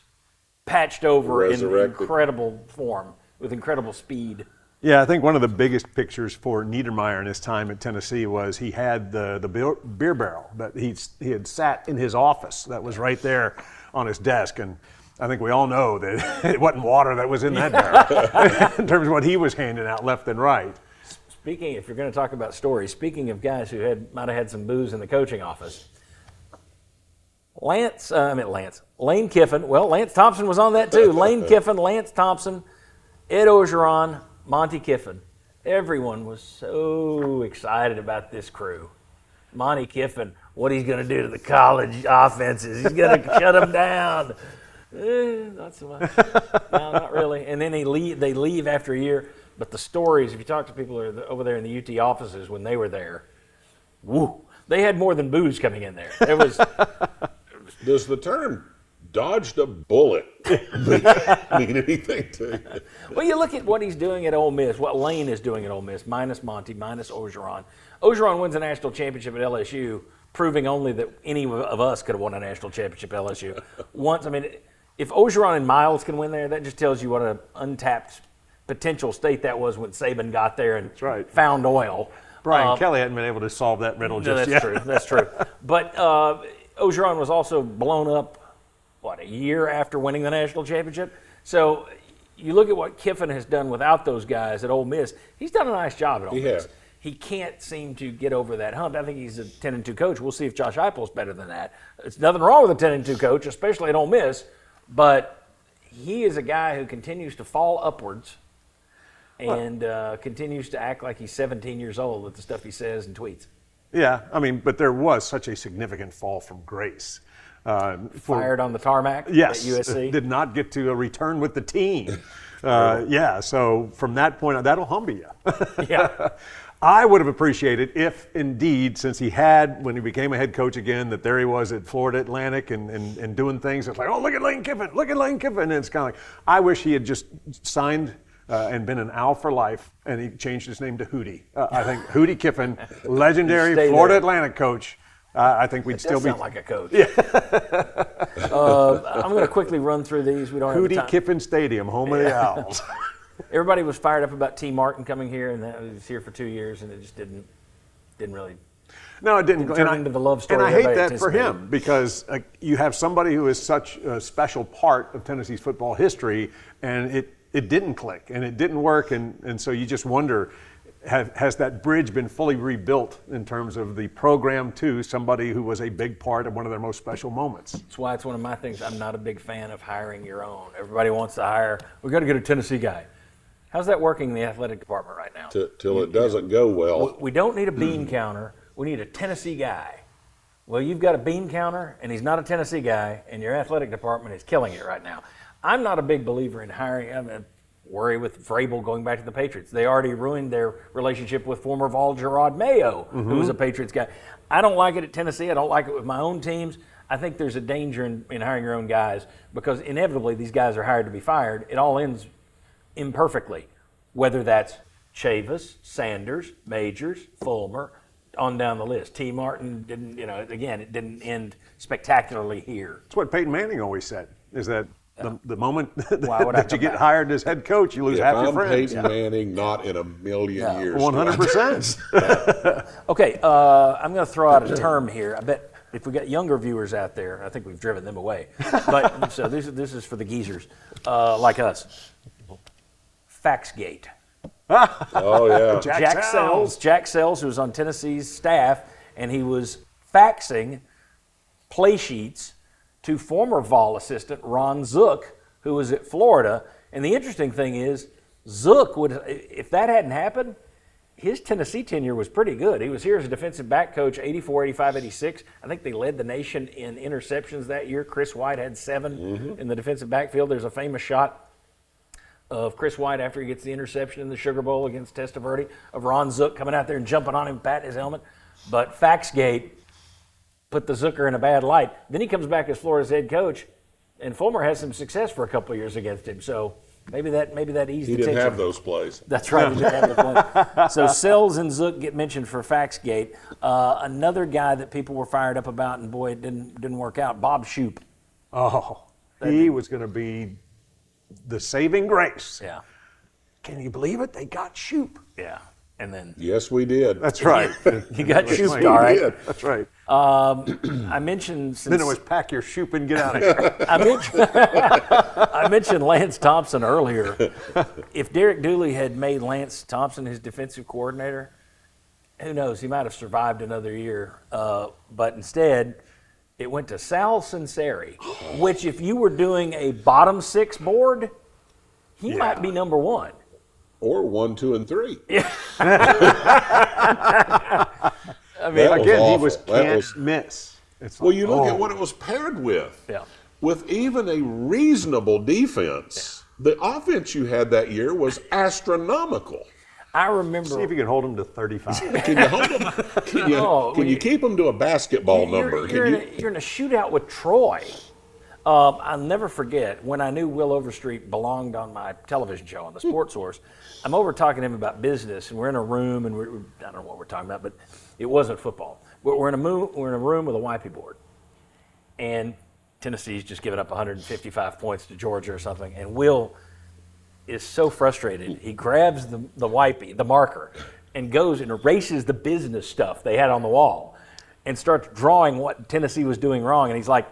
patched over in incredible form with incredible speed. Yeah, I think one of the biggest pictures for Niedermeyer in his time at Tennessee was he had the beer barrel that he had sat in his office that was right there on his desk, and I think we all know that it wasn't water that was in that barrel in terms of what he was handing out left and right. Speaking, if you're going to talk about stories, speaking of guys who might have had some booze in the coaching office, Lane Kiffin. Well, Lance Thompson was on that too. Lane Kiffin, Lance Thompson, Ed Orgeron, Monty Kiffin. Everyone was so excited about this crew. Monty Kiffin, what he's going to do to the college offenses. He's going to shut them down. Not so much. No, not really. And then they leave after a year. But the stories, if you talk to people who are over there in the UT offices when they were there, woo, they had more than booze coming in there. It was. Does the term "dodged a bullet" mean anything to you? Well, you look at what he's doing at Ole Miss, what Lane is doing at Ole Miss, minus Monty, minus Orgeron. Orgeron wins a national championship at LSU, proving only that any of us could have won a national championship at LSU. Once, I mean, if Orgeron and Miles can win there, that just tells you what an untapped potential state that was when Saban got there and found oil. Brian Kelly hadn't been able to solve that riddle just yet. That's true. But Orgeron was also blown up, a year after winning the national championship? So you look at what Kiffin has done without those guys at Ole Miss. He's done a nice job at Ole Miss. He can't seem to get over that hump. I think he's a 10-2 coach. We'll see if Josh Heupel is better than that. It's nothing wrong with a 10-2 coach, especially at Ole Miss, but he is a guy who continues to fall upwards and continues to act like he's 17 years old with the stuff he says and tweets. Yeah, I mean, but there was such a significant fall from grace. Fired on the tarmac at USC. Did not get to return with the team. So from that point on, that'll humble you. Yeah. I would have appreciated if, indeed, since he had, when he became a head coach again, that there he was at Florida Atlantic and doing things. It's like, oh, look at Lane Kiffin, And it's kind of like, I wish he had just signed and been an Owl for life, and he changed his name to Hootie. I think Hootie Kiffin, legendary Florida Atlantic coach. I think we'd still be. Sound like a coach. Yeah. I'm going to quickly run through these. We don't have time. Hootie Kiffin Stadium, home of the Owls. Everybody was fired up about T. Martin coming here, and that was here for 2 years, and it just didn't really. No, it didn't. Turn into the love story. And I hate that for him because you have somebody who is such a special part of Tennessee's football history, and it didn't click and it didn't work, and so you just wonder, has that bridge been fully rebuilt in terms of the program to somebody who was a big part of one of their most special moments? That's why it's one of my things. I'm not a big fan of hiring your own. Everybody wants to hire. We got to get a Tennessee guy. How's that working in the athletic department right now? Till it doesn't go well. We don't need a bean counter. We need a Tennessee guy. Well, you've got a bean counter, and he's not a Tennessee guy, and your athletic department is killing it right now. I'm not a big believer in hiring. I mean, worry with Vrabel going back to the Patriots. They already ruined their relationship with former Vol Gerard Mayo, who was a Patriots guy. I don't like it at Tennessee. I don't like it with my own teams. I think there's a danger in hiring your own guys because inevitably these guys are hired to be fired. It all ends imperfectly, whether that's Chavis, Sanders, Majors, Fulmer, on down the list. T. Martin didn't, it didn't end spectacularly here. It's what Peyton Manning always said. Is that the moment Why would I that you come get back? hired as head coach, you lose half your I'm friends. Peyton Manning, not in a million years. 100%. Okay, I'm going to throw out a term here. I bet if we got younger viewers out there, I think we've driven them away. But so this is for the geezers like us. Faxgate. Oh yeah. Jack Sells, who was on Tennessee's staff, and he was faxing play sheets to former Vol assistant Ron Zook, who was at Florida. And the interesting thing is, Zook would, if that hadn't happened, his Tennessee tenure was pretty good. He was here as a defensive back coach, 84, 85, 86. I think they led the nation in interceptions that year. Chris White had 7 in the defensive backfield. There's a famous shot of Chris White after he gets the interception in the Sugar Bowl against Testaverde, of Ron Zook coming out there and jumping on him, patting his helmet. But Faxgate put the Zooker in a bad light. Then he comes back as Florida's head coach, and Fulmer has some success for a couple of years against him. So maybe that eased He the didn't tension. have those plays. That's right. He didn't have those plays. So Sells and Zook get mentioned for Faxgate. Another guy that people were fired up about, and boy, it didn't work out. Bob Shoop. Oh, he was going to be the saving grace. Yeah. Can you believe it? They got Shoop. Yeah. And then Yes, we did. That's right. you got Shooped, We all right. did. That's right. I mentioned Then it was pack your Shoop and get out of here. I mentioned Lance Thompson earlier. If Derek Dooley had made Lance Thompson his defensive coordinator, who knows? He might have survived another year. But instead, it went to Sal Sinceri, which if you were doing a bottom 6 board, he might be number 1. Or 1, 2, and 3. I mean, Again, he awful. was That can't was- miss. It's Well, like, you look at what it was paired with. Yeah. With even a reasonable defense, the offense you had that year was astronomical. I remember. See if you can hold him to 35. Can you hold them? Can you keep them to a basketball number? You're in a shootout with Troy. I'll never forget when I knew Will Overstreet belonged on my television show on the Sports Source. I'm over talking to him about business, and we're in a room, and I don't know what we're talking about, but it wasn't football. We're in a room with a YP board, and Tennessee's just given up 155 points to Georgia or something, and Will is so frustrated. He grabs the wipey, the marker, and goes and erases the business stuff they had on the wall and starts drawing what Tennessee was doing wrong. And he's like,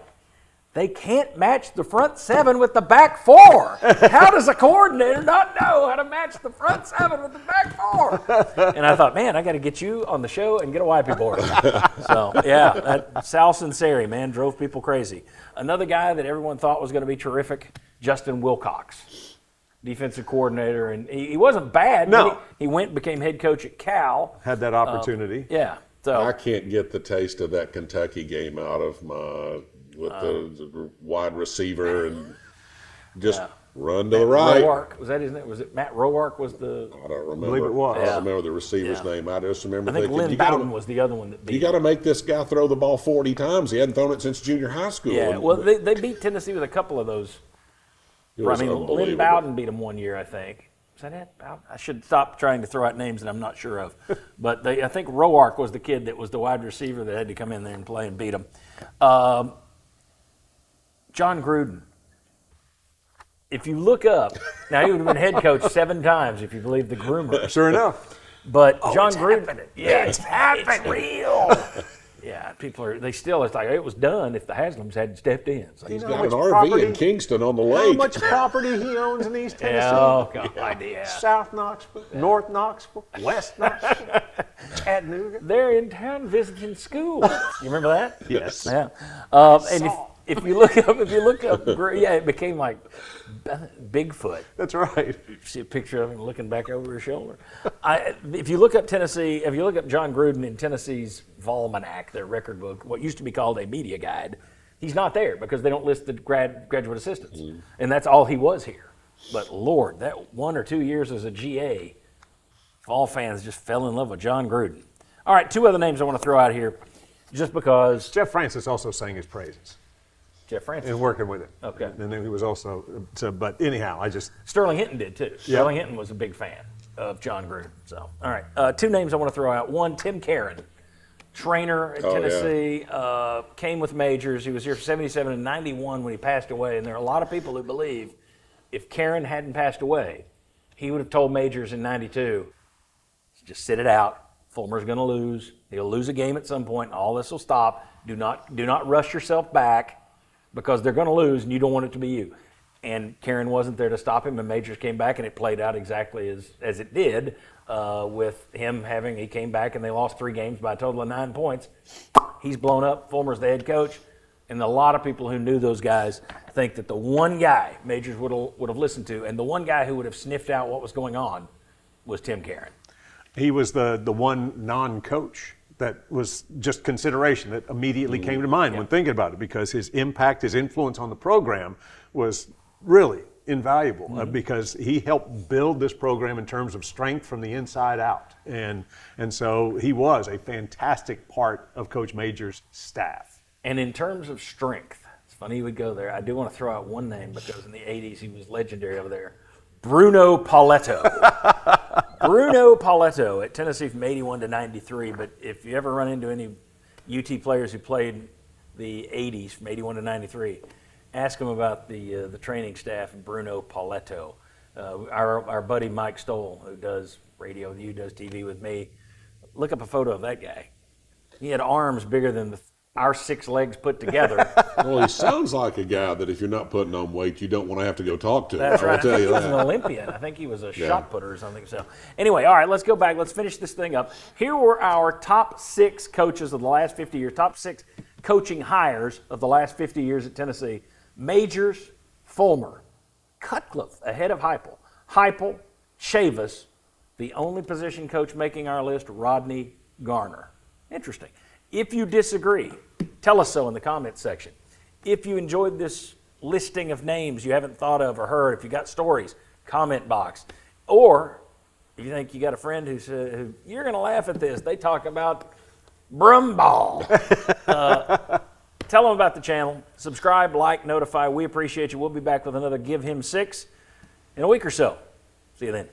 they can't match the front 7 with the back 4. How does a coordinator not know how to match the front 7 with the back 4? And I thought, man, I got to get you on the show and get a wipey board. So, yeah, that Sal Sinceri, man, drove people crazy. Another guy that everyone thought was going to be terrific, Justin Wilcox, defensive coordinator. And he wasn't bad. No. He went and became head coach at Cal. Had that opportunity. Yeah. So I can't get the taste of that Kentucky game out of my with the wide receiver and just run to the right. Roark, was that his name? Was it Matt Roark was the I don't remember. believe it was. I don't remember the receiver's name. I just remember I think thinking, Lynn Bowden was the other one that beat you got to make this guy throw the ball 40 times. He hadn't thrown it since junior high school. Yeah, And well, they beat Tennessee with a couple of those. it was I mean, Lynn unbelievable. Bowden beat them one year, I think. Is that it? I should stop trying to throw out names that I'm not sure of. But I think Roark was the kid that was the wide receiver that had to come in there and play and beat them. John Gruden. If you look up, now he would have been head coach 7 times if you believe the groomer. Sure enough. But John Gruden, happening. yeah, it's happening. It's real. Yeah, it's like it was done if the Haslams hadn't stepped in. So He's know got how an much RV property- in Kingston on the How lake. much property he owns in East Tennessee? oh God, yeah. South Knoxville, North Knoxville, West Knoxville, Chattanooga. They're in town visiting school. You remember that? Yes. Yeah. And if you look up, yeah, it became like Bigfoot. That's right. See a picture of him looking back over his shoulder. If you look up Tennessee, if you look up John Gruden in Tennessee's Volmanac, their record book, what used to be called a media guide, he's not there because they don't list the graduate assistants, and that's all he was here. But Lord, that 1 or 2 years as a GA, Vol fans just fell in love with John Gruden. All right, 2 other names I want to throw out here, just because Jeff Francis also sang his praises Jeff Francis. and working with him. Okay. And then he was also, but anyhow, Sterling Hinton did too. Sterling Hinton was a big fan of John Gruden. So, all right, 2 names I want to throw out. One, Tim Caron, trainer at Tennessee, came with majors. He was here for 77 and 91 when he passed away. And there are a lot of people who believe if Karen hadn't passed away, he would have told majors in 92, just sit it out. Fulmer's going to lose. He'll lose a game at some point, and all this will stop. Do not rush yourself back because they're going to lose, and you don't want it to be you. And Karen wasn't there to stop him, and majors came back, and it played out exactly as it did with him he came back, and they lost 3 games by a total of 9 points. He's blown up. Fulmer's the head coach. And a lot of people who knew those guys think that the one guy majors would have listened to, and the one guy who would have sniffed out what was going on, was Tim Karen. He was the one non-coach that was just consideration that immediately came to mind when thinking about it, because his impact, his influence on the program was really invaluable because he helped build this program in terms of strength from the inside out. And so he was a fantastic part of Coach Major's staff. And in terms of strength, it's funny you would go there. I do want to throw out one name because in the 80s he was legendary over there. Bruno Pauletto. Bruno Pauletto at Tennessee from 81 to 93. But if you ever run into any UT players who played the 80s from 81 to 93, ask them about the training staff and Bruno Pauletto. Our buddy Mike Stoll, who does radio with you, does TV with me, look up a photo of that guy. He had arms bigger than our 6 legs put together. Well, he sounds like a guy that if you're not putting on weight, you don't want to have to go talk to. That's right. I'll tell you He was that. an Olympian. I think he was a shot putter or something. So anyway, all right, let's go back. Let's finish this thing up. Here were our top 6 coaches of the last 50 years, top 6 coaching hires of the last 50 years at Tennessee. Majors, Fulmer, Cutcliffe ahead of Heupel. Heupel, Chavis, the only position coach making our list, Rodney, Garner. Interesting. If you disagree, tell us so in the comments section. If you enjoyed this listing of names you haven't thought of or heard, if you got stories, comment box. Or if you think you got a friend who you're going to laugh at this, they talk about Brumball. Tell them about the channel. Subscribe, like, notify. We appreciate you. We'll be back with another Give Him 6 in a week or so. See you then.